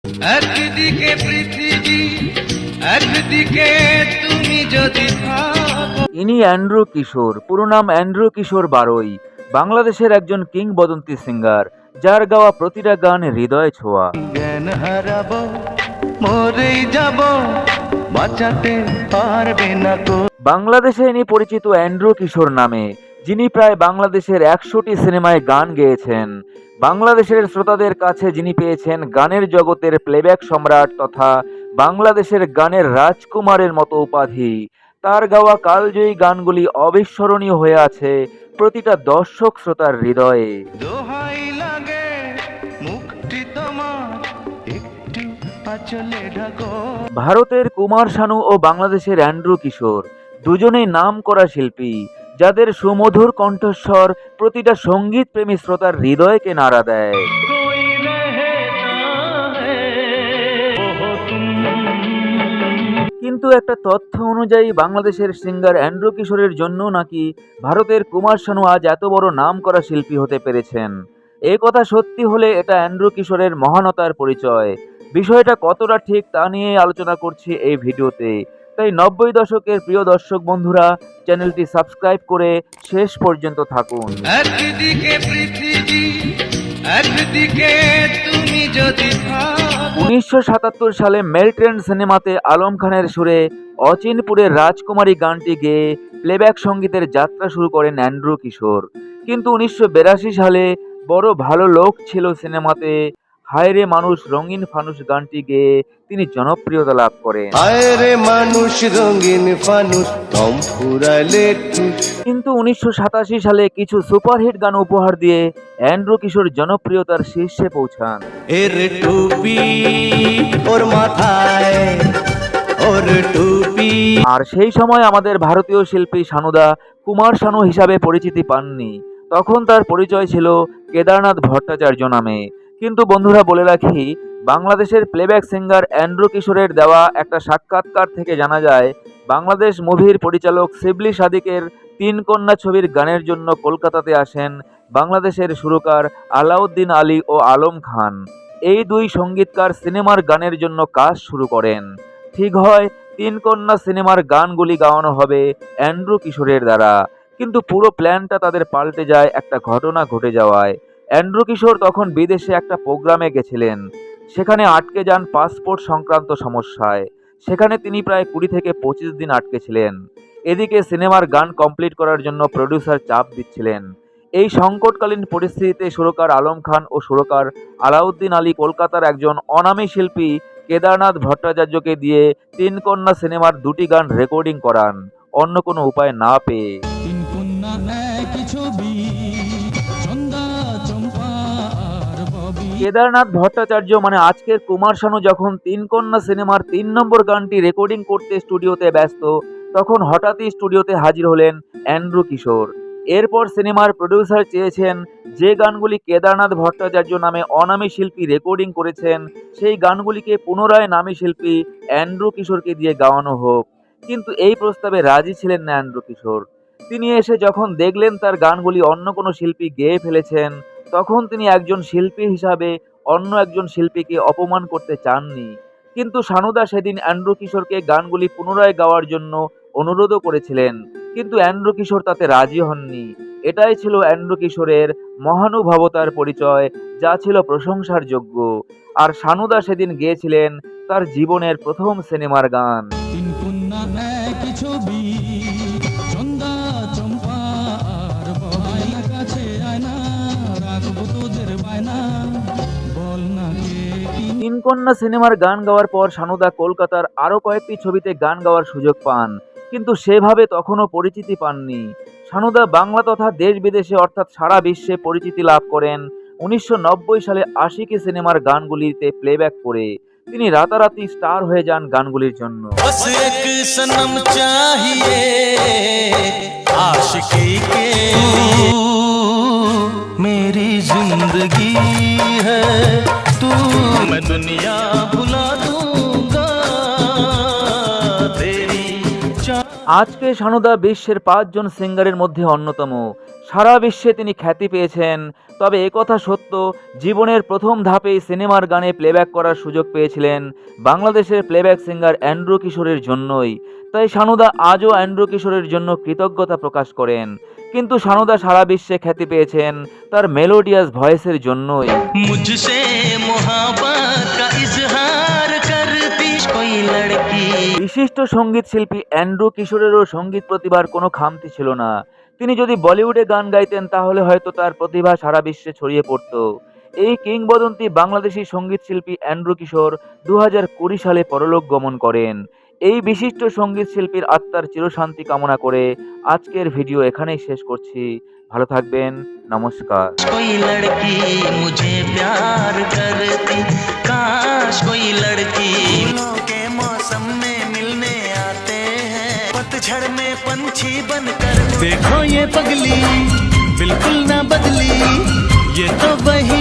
একদিকে পৃথিবী, একদিকে তুমি যদি থাকো। ইনি অ্যান্ড্রু কিশোর, পুরো নাম অ্যান্ড্রু কিশোর বারোই, বাংলাদেশের একজন কিংবদন্তি সিঙ্গার, যার গাওয়া প্রতিটা গান হৃদয় ছোঁয়া। জ্ঞান হারাবো, মরেই যাব, বাঁচাতে পারবে না কো। বাংলাদেশে ইনি পরিচিত অ্যান্ড্রু কিশোর নামে, যিনি প্রায় বাংলাদেশের 100টি সিনেমায় গান গেয়েছেন। বাংলাদেশের শ্রোতাদের কাছে যিনি পেয়েছেন গানের জগতের প্লেব্যাক সম্রাট তথা বাংলাদেশের গানের রাজকুমারের মতো উপাধি। তার গাওয়া কালজয়ী গানগুলি অবিস্মরণীয় হয়ে আছে প্রতিটা দর্শক শ্রোতার হৃদয়ে। দোহাই লাগে মুক্তি তোমার, একটু আঁচলে ঢাকো। ভারতের কুমার শানু ও বাংলাদেশের অ্যান্ড্রু কিশোর দুজনেই নামকরা শিল্পী, যাদের সুমধুর কণ্ঠস্বর প্রতিটা সঙ্গীত প্রেমী শ্রোতার হৃদয়কে নাড়া দেয়। কিন্তু একটা তথ্য অনুযায়ী বাংলাদেশের সিঙ্গার অ্যান্ড্রু কিশোরের জন্য নাকি ভারতের কুমার শানু আজ এত বড় নামকরা শিল্পী হতে পেরেছেন। এ কথা সত্যি হলে এটা অ্যান্ড্রু কিশোরের মহানতার পরিচয়। বিষয়টা কতটা ঠিক তা নিয়ে আলোচনা করছি এই ভিডিওতে। তাই 90 দশকের প্রিয় দর্শক বন্ধুরা, চ্যানেলটি সাবস্ক্রাইব করে শেষ পর্যন্ত থাকুন। একদিকে পৃথিবী, একদিকে তুমি যদি থাকো। 1977 সালে মেল ট্রেন সিনেমাতে আলম খানের সুরে অচিনপুরের রাজকুমারী গানটি গেয়ে প্লেব্যাক সঙ্গীতের যাত্রা শুরু করেন অ্যান্ড্রু কিশোর। কিন্তু 1982 সালে বড় ভালো লোক ছিল সিনেমাতে হায়রে মানুষ রঙিন ফানুষ গানটি গেয়ে তিনি জনপ্রিয়তা লাভ করেন। হায়রে মানুষ রঙিন ফানুষ, দম ফুরাইলে ঠুস। কিন্তু 1987 সালে কিছু সুপারহিট গান উপহার দিয়ে অ্যান্ড্রু কিশোর জনপ্রিয়তার শীর্ষে পৌঁছান। এর টুপি ওর মাথায়, ওর টুপি। আর সেই সময় আমাদের ভারতীয় শিল্পী শানুদা কুমার শানু হিসাবে পরিচিতি পাননি। তখন তার পরিচয় ছিল কেদারনাথ ভট্টাচার্য নামে। কিন্তু বন্ধুরা বলে রাখি, বাংলাদেশের প্লেব্যাক সিঙ্গার অ্যান্ড্রু কিশোরের দেওয়া একটা সাক্ষাৎকার থেকে জানা যায়, বাংলাদেশ মুভির পরিচালক শিবলি সাদিকের 3 কন্যা ছবির গানের জন্য কলকাতাতে আসেন বাংলাদেশের সুরকার আলাউদ্দিন আলী ও আলম খান। এই দুই সঙ্গীতকার সিনেমার গানের জন্য কাজ শুরু করেন। ঠিক হয় 3 কন্যা সিনেমার গানগুলি গাওয়ানো হবে অ্যান্ড্রু কিশোরের দ্বারা, কিন্তু পুরো প্ল্যানটা তাদের পাল্টে যায় একটা ঘটনা ঘটে যাওয়ায়। অ্যান্ড্রু কিশোর তখন বিদেশে একটা প্রোগ্রামে গেছিলেন। সেখানে আটকে যান পাসপোর্ট সংক্রান্ত সমস্যায়। সেখানে তিনি প্রায় 20 থেকে 25 দিন আটকে ছিলেন। এদিকে সিনেমার গান কমপ্লিট করার জন্য প্রডিউসার চাপ দিচ্ছিলেন। এই সংকটকালীন পরিস্থিতিতে সুরকার আলম খান ও সুরকার আলাউদ্দিন আলী কলকাতার একজন অনামী শিল্পী কেদারনাথ ভট্টাচার্যকে দিয়ে 3 কন্যা সিনেমার 2টি গান রেকর্ডিং করান, অন্য কোনো উপায় না পেয়ে। কেদারনাথ ভট্টাচার্য মানে আজকের কুমার শানু যখন 3 কন্যা সিনেমার 3 নম্বর গানটি রেকর্ডিং করতে স্টুডিওতে ব্যস্ত, তখন হঠাৎই স্টুডিওতে হাজির হলেন অ্যান্ড্রু কিশোর। এরপর সিনেমার প্রডিউসার চেয়েছেন যে গানগুলি কেদারনাথ ভট্টাচার্য নামে অনামী শিল্পী রেকর্ডিং করেছেন, সেই গানগুলিকে পুনরায় নামী শিল্পী অ্যান্ড্রু কিশোরকে দিয়ে গাওয়ানো হোক। কিন্তু এই প্রস্তাবে রাজি ছিলেন না অ্যান্ড্রু কিশোর। তিনি এসে যখন দেখলেন তার গানগুলি অন্য কোনো শিল্পী গেয়ে ফেলেছেন, তখন তিনি একজন শিল্পী হিসাবে অন্য একজন শিল্পীকে অপমান করতে চাননি। কিন্তু শানুদা সেদিন অ্যান্ড্রু কিশোরকে গানগুলি পুনরায় গাওয়ার জন্য অনুরোধও করেছিলেন, কিন্তু অ্যান্ড্রু কিশোর তাতে রাজি হননি। এটাই ছিল অ্যান্ড্রু কিশোরের মহানুভবতার পরিচয়, যা ছিল প্রশংসার যোগ্য। আর শানুদা সেদিন গেয়েছিলেন তার জীবনের প্রথম সিনেমার গান। তিন কন্যা সিনেমার গান গাওয়ার পর শানুদা কলকাতার আরও কয়েকটি ছবিতে গান গাওয়ার সুযোগ পান, কিন্তু সেভাবে তখনও পরিচিতি পাননি। শানুদা বাংলা তথা দেশ বিদেশে অর্থাৎ সারা বিশ্বে পরিচিতি লাভ করেন 1990 সালে আশিকি সিনেমার গানগুলিতে প্লেব্যাক করে। তিনি রাতারাতি স্টার হয়ে যান গানগুলির জন্য। मेरी जिंदगी है तू, मैं दुनिया भुला दूंगा तेरी আজকে সানুদা বিশ্বের 5 জন সিঙ্গারের মধ্যে অন্যতম। সারা বিশ্বে তিনি খ্যাতি পেয়েছেন। তবে একথা সত্য, জীবনের প্রথম ধাপেই সিনেমার গানে প্লেব্যাক করার সুযোগ পেয়েছিলেন বাংলাদেশের প্লেব্যাক সিঙ্গার অ্যান্ড্রু কিশোরের জন্যই। তাই সানুদা আজও অ্যান্ড্রু কিশোরের জন্য কৃতজ্ঞতা প্রকাশ করেন। কিন্তু সানুদা সারা বিশ্বে খ্যাতি পেয়েছেন তার মেলোডিয়াস ভয়েসের জন্যই। मुझसे मोहब्बत का इजहार करती कोई लड़की। বিশিষ্ট সঙ্গীত শিল্পী অ্যান্ড্রু কিশোরেরও সঙ্গীত প্রতিভার কোনো খামতি ছিল না। তিনি যদি বলিউডে গান গাইতেন তাহলে হয়তো তার প্রতিভা সারা বিশ্বে ছড়িয়ে পড়ত। এই কিংবদন্তি বাংলাদেশি সঙ্গীত শিল্পী অ্যান্ড্রু কিশোর 2020 সালে পরলোক গমন করেন। এই বিশিষ্ট সঙ্গীত শিল্পীর আত্মার চিরশান্তি কামনা করে আজকের ভিডিও এখানেই শেষ করছি। ভালো থাকবেন, নমস্কার। कोई लड़की मुझे प्यार करती, काश कोई लड़की। फूलों के मौसम में मिलने आते हैं, पतझड़ में पंछी बनकर। देखो ये पगली बिल्कुल ना बदली, ये तो वही